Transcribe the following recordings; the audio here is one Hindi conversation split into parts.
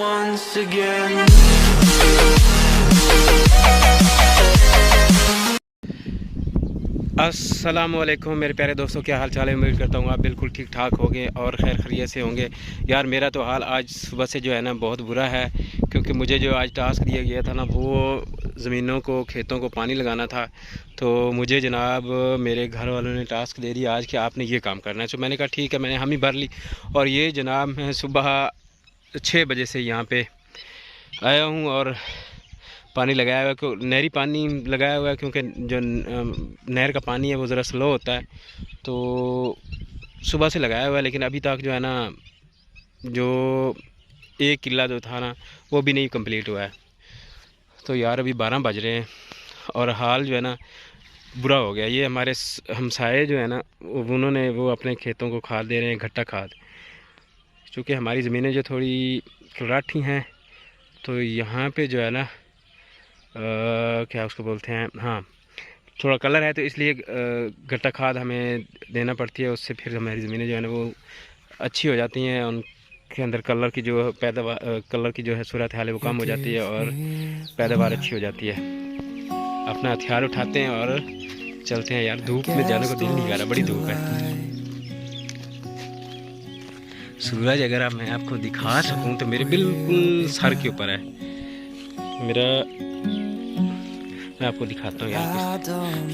once again. अस्सलामुअलैकुम मेरे प्यारे दोस्तों, क्या हाल चाल है। उम्मीद करता हूँ आप बिल्कुल ठीक ठाक होंगे और खैर खैरियत से होंगे। यार मेरा तो हाल आज सुबह से जो है ना बहुत बुरा है, क्योंकि मुझे जो आज टास्क दिया गया था ना वो ज़मीनों को, खेतों को पानी लगाना था। तो मुझे जनाब मेरे घर वालों ने टास्क दे दिया आज कि आपने ये काम करना है। तो मैंने कहा ठीक है, मैंने हामी भर ली। और ये जनाब मैं सुबह 6 बजे से यहाँ पर आया हूँ और पानी लगाया हुआ है, क्यों नहरी पानी लगाया हुआ है, क्योंकि जो नहर का पानी है वो ज़रा स्लो होता है। तो सुबह से लगाया हुआ है, लेकिन अभी तक जो है ना जो 1 किला जो था ना वो भी नहीं कंप्लीट हुआ है। तो यार अभी 12 बज रहे हैं और हाल जो है ना बुरा हो गया। ये हमारे हमसाए जो है ना उन्होंने वो अपने खेतों को खाद दे रहे हैं, घट्टा खाद। चूँकि हमारी ज़मीनें जो थोड़ी कलराठी हैं, तो यहाँ पे जो है ना क्या उसको बोलते हैं, हाँ थोड़ा कलर है, तो इसलिए घट्टा खाद हमें देना पड़ती है। उससे फिर हमारी ज़मीनें जो है ना वो अच्छी हो जाती हैं, उनके अंदर कलर की जो पैदावार, कलर की जो है सूरत हाल है वो कम हो जाती है और पैदावार अच्छी हो जाती है। अपना हथियार उठाते हैं और चलते हैं। यार धूप में जाने को दिल नहीं कर रहा, बड़ी धूप है। सूरज अगर आप मैं आपको दिखा सकूं तो मेरे बिल्कुल सर के ऊपर है। मैं आपको दिखाता हूँ यार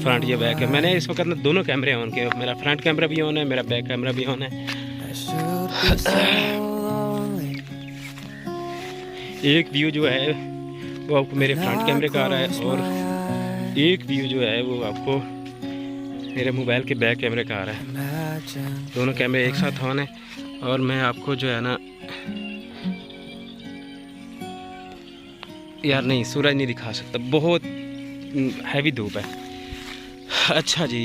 फ्रंट या बैक है। मैंने इस वक्त ना दोनों कैमरे ऑन किए। मेरा फ्रंट कैमरा भी ऑन है, मेरा बैक कैमरा भी ऑन है। एक व्यू जो है वो आपको मेरे फ्रंट कैमरे का आ रहा है और एक व्यू जो है वो आपको मेरे मोबाइल के बैक कैमरे का आ रहा है। दोनों कैमरे एक साथ ऑन है और मैं आपको जो है ना यार नहीं सूरज नहीं दिखा सकता, बहुत हैवी धूप है। अच्छा जी,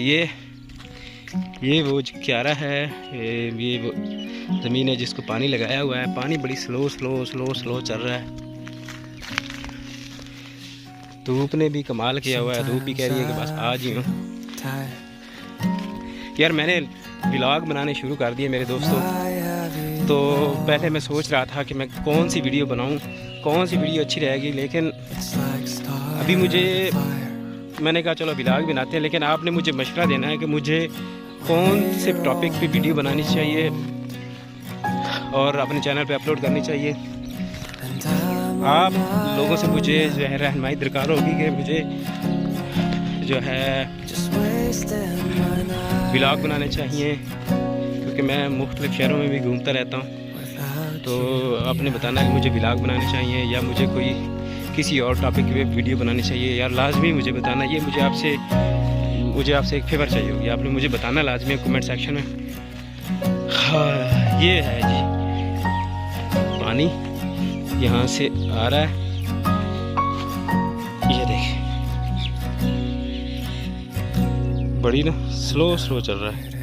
ये वो क्यारा है, ये वो ज़मीन है जिसको पानी लगाया हुआ है। पानी बड़ी स्लो स्लो स्लो स्लो चल रहा है। धूप ने भी कमाल किया हुआ है। धूप भी कह रही है कि बस आज ही हूँ। यार मैंने व्लॉग बनाने शुरू कर दिए मेरे दोस्तों। तो पहले मैं सोच रहा था कि मैं कौन सी वीडियो बनाऊं, कौन सी वीडियो अच्छी रहेगी, लेकिन अभी मैंने कहा चलो व्लॉग बनाते हैं। लेकिन आपने मुझे मशवरा देना है कि मुझे कौन से टॉपिक पे वीडियो बनानी चाहिए और अपने चैनल पे अपलोड करनी चाहिए। आप लोगों से मुझे जो है रहनुमाई दरकार होगी कि मुझे जो है व्लॉग बनाने चाहिए, क्योंकि मैं मुख्तलिफ शहरों में भी घूमता रहता हूँ। तो आपने बताना है कि मुझे व्लॉग बनाने चाहिए या मुझे कोई किसी और टॉपिक पे वीडियो बनानी चाहिए। यार लाजमी मुझे बताना। ये मुझे आपसे एक फेवर चाहिए होगी। आपने मुझे बताना लाजमी कमेंट सेक्शन में। हाँ ये है जी, पानी यहाँ से आ रहा है, ये देख बड़ी ना स्लो स्लो चल रहा है।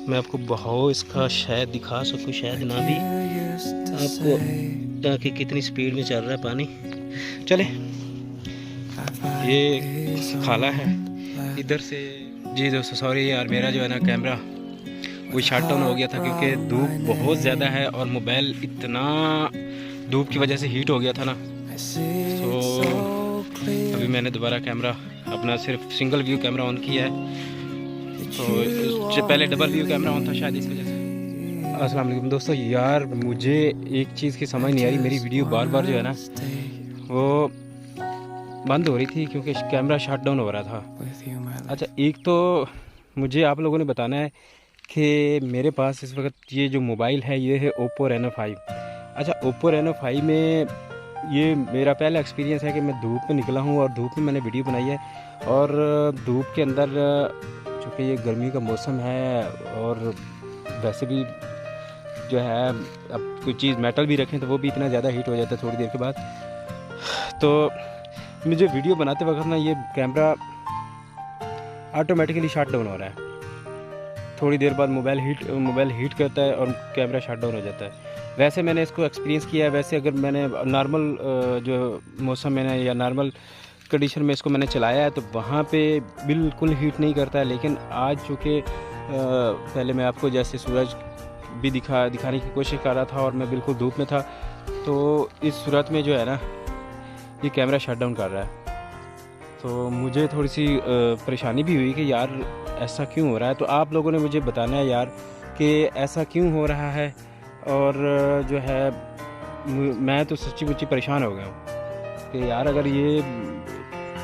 मैं आपको बहाव इसका शायद दिखा सकूं, शायद ना भी आपको, ताकि कितनी स्पीड में चल रहा है पानी। चले, ये खाला है इधर से जी दोस्तों। सॉरी यार, मेरा जो है ना कैमरा वो शट डाउन हो गया था, क्योंकि धूप बहुत ज़्यादा है और मोबाइल इतना धूप की वजह से हीट हो गया था ना। तो अभी मैंने दोबारा कैमरा अपना सिर्फ सिंगल व्यू कैमरा ऑन किया है। तो पहले डबल व्यू कैमरा ऑन था शायद इस वजह से। अस्सलाम वालेकुम दोस्तों। यार मुझे एक चीज़ की समझ नहीं आ रही, मेरी वीडियो बार बार जो है ना वो बंद हो रही थी क्योंकि कैमरा शट डाउन हो रहा था। अच्छा, एक तो मुझे आप लोगों ने बताना है कि मेरे पास इस वक्त ये जो मोबाइल है ये है ओप्पो रेनो 5। अच्छा, ओप्पो रेनो 5 में ये मेरा पहला एक्सपीरियंस है कि मैं धूप में निकला हूँ और धूप में मैंने वीडियो बनाई है। और धूप के अंदर चूँकि ये गर्मी का मौसम है और वैसे भी जो है अब कोई चीज़ मेटल भी रखें तो वो भी इतना ज़्यादा हीट हो जाता है थोड़ी देर के बाद। तो मुझे वीडियो बनाते वक्त ना ये कैमरा ऑटोमेटिकली शट डाउन हो रहा है। थोड़ी देर बाद मोबाइल हीट करता है और कैमरा शट डाउन हो जाता है। वैसे मैंने इसको एक्सपीरियंस किया है। वैसे अगर मैंने नॉर्मल जो मौसम में या नॉर्मल कंडीशन में इसको मैंने चलाया है तो वहाँ पे बिल्कुल हीट नहीं करता है। लेकिन आज चूँकि पहले मैं आपको जैसे सूरज भी दिखाने की कोशिश कर रहा था और मैं बिल्कुल धूप में था। तो इस सूरत में जो है ना ये कैमरा शट डाउन कर रहा है, तो मुझे थोड़ी सी परेशानी भी हुई कि यार ऐसा क्यों हो रहा है। तो आप लोगों ने मुझे बताना है यार कि ऐसा क्यों हो रहा है। और जो है मैं तो सच्ची मुच्ची परेशान हो गया हूँ कि यार अगर ये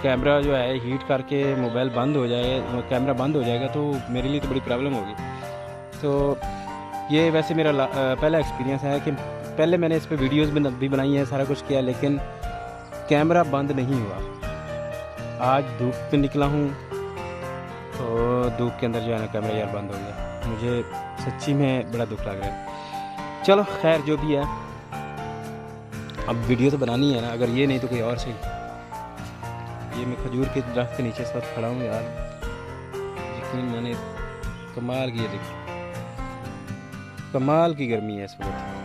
कैमरा जो है हीट करके मोबाइल बंद हो जाए, कैमरा बंद हो जाएगा तो मेरे लिए तो बड़ी प्रॉब्लम होगी। तो ये वैसे मेरा पहला एक्सपीरियंस है कि पहले मैंने इस पर वीडियोज़ भी बनाई है, सारा कुछ किया, लेकिन कैमरा बंद नहीं हुआ। आज धूप पे निकला हूँ तो धूप के अंदर जो है ना कैमरा यार बंद हो गया। मुझे सच्ची में बड़ा दुख लग रहा है। चलो खैर जो भी है, अब वीडियो तो बनानी है ना, अगर ये नहीं तो कोई और सही। ये मैं खजूर के दरख्त के नीचे साथ खड़ा हूँ यार, यकीन मैंने कमाल की, देखो कमाल की गर्मी है इस वक्त।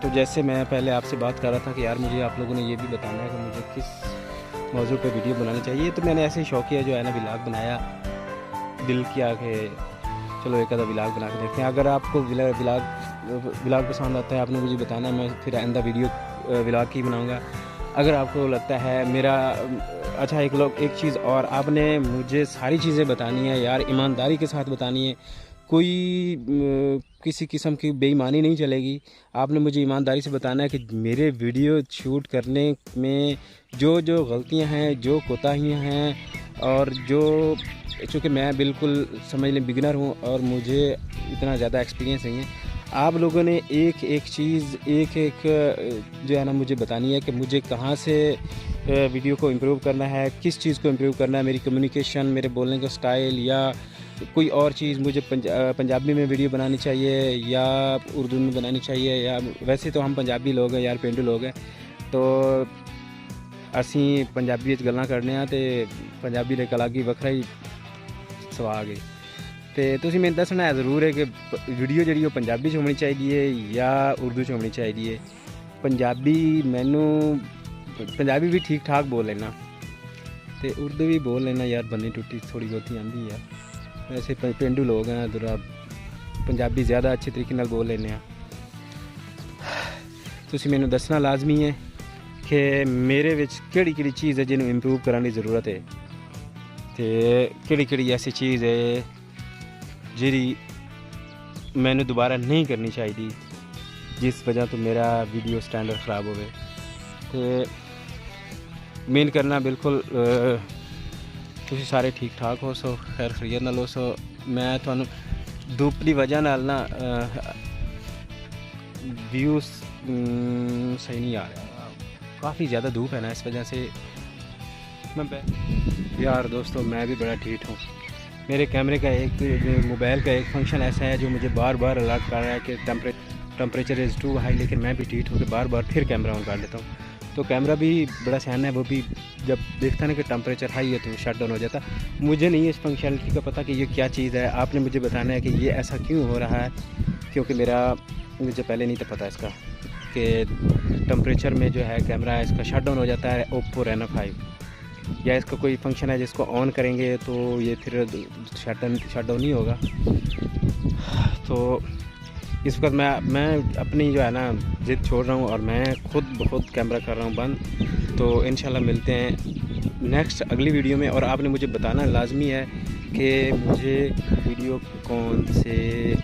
तो जैसे मैं पहले आपसे बात कर रहा था कि यार मुझे आप लोगों ने ये भी बताना है कि मुझे किस मौजू पे वीडियो बनानी चाहिए। तो मैंने ऐसे ही शौकिया जो है ना व्लॉग बनाया, दिल किया कि चलो एक आधा व्लॉग बना के देखते हैं। अगर आपको व्लॉग पसंद आता है आपने मुझे बताना है, मैं फिर आइंदा वीडियो व्लॉग की बनाऊँगा। अगर आपको लगता है मेरा अच्छा एक चीज़ और, आपने मुझे सारी चीज़ें बतानी है यार, ईमानदारी के साथ बतानी है, कोई किसी किस्म की बेईमानी नहीं चलेगी। आपने मुझे ईमानदारी से बताना है कि मेरे वीडियो शूट करने में जो जो गलतियां हैं, जो कोताहियां हैं, और जो चूँकि मैं बिल्कुल समझ लें बिगिनर हूं और मुझे इतना ज़्यादा एक्सपीरियंस नहीं है, आप लोगों ने एक एक चीज़ एक जो है ना मुझे बतानी है कि मुझे कहाँ से वीडियो को इम्प्रूव करना है, किस चीज़ को इम्प्रूव करना है, मेरी कम्युनिकेशन, मेरे बोलने का स्टाइल, या कोई और चीज़ मुझे पंजाबी में वीडियो बनानी चाहिए या उर्दू में बनानी चाहिए। या वैसे तो हम पंजाबी लोग हैं यार, पेंडू लोग हैं, तो असी पंजाबी गल्लां करने आ, ते पंजाबी दे अलग ही वखरा ही स्वाग है। तो तुसीं मैनूं दसना है ज़रूर है कि वीडियो जी पंजाबी होनी चाहिए या उर्दू होनी चाहिए। पंजाबी भी ठीक ठाक बोल लेना, तो उर्दू भी बोल लेना यार, बनी टुटी थोड़ी बहुती आती है। वैसे पेंडू लोग हैं दुरा पंजाबी ज़्यादा अच्छे तरीके नाल बोल लेने। तुसीं मैनूं दसना लाजमी है कि मेरे विच केड़ी चीज़ है जिन्हों इंप्रूव करने की ज़रूरत है, तो केड़ी ऐसी चीज़ है जी मैंने दोबारा नहीं करनी चाहिए, जिस वजह तो मेरा वीडियो स्टैंडर्ड ख़राब हो गए। तो मेन करना बिल्कुल तुसीं सारे ठीक ठाक हो सो, खैर खैरियत नाल हो सो। मैं तुहानूं धूप की वजह नाल ना व्यूज़ सही नहीं आ रहा, काफ़ी ज़्यादा धूप है ना, इस वजह से मैं यार दोस्तों मैं भी बड़ा ढीठ हूँ। मेरे कैमरे का मोबाइल का एक फंक्शन ऐसा है जो मुझे बार बार अलर्ट कर रहा है कि टेम्परेचर इज़ टू हाई, लेकिन मैं भी ढीठ हूँ कि बार बार फिर कैमरा ऑन कर लेता हूँ। तो कैमरा भी बड़ा सियाना है, वो भी जब देखता ना कि टेम्परेचर हाई है तो शट डाउन हो जाता। मुझे नहीं इस फंक्शनलिटी का पता कि ये क्या चीज़ है, आपने मुझे बताना है कि ये ऐसा क्यों हो रहा है, क्योंकि मुझे पहले नहीं था पता इसका कि टेम्परेचर में जो है कैमरा है इसका शट डाउन हो जाता है। ओप्पो रेनो 5 या इसका कोई फंक्शन है जिसको ऑन करेंगे तो ये फिर शट डाउन नहीं होगा। तो इस वक्त मैं अपनी जो है ना ज़िद छोड़ रहा हूँ और मैं खुद ब खुद कैमरा कर रहा हूँ बंद। तो इंशाल्लाह मिलते हैं नेक्स्ट अगली वीडियो में। और आपने मुझे बताना लाजमी है कि मुझे वीडियो कौन से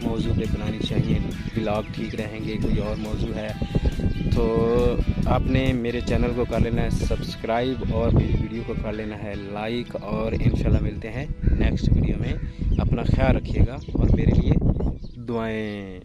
मौजू पे बनानी चाहिए, व्लॉग ठीक रहेंगे, कोई और मौजू है तो आपने मेरे चैनल को कर लेना है सब्सक्राइब और मेरी वीडियो को कर लेना है लाइक। और इंशाल्लाह मिलते हैं नेक्स्ट वीडियो में। अपना ख्याल रखिएगा और मेरे लिए दुआएं।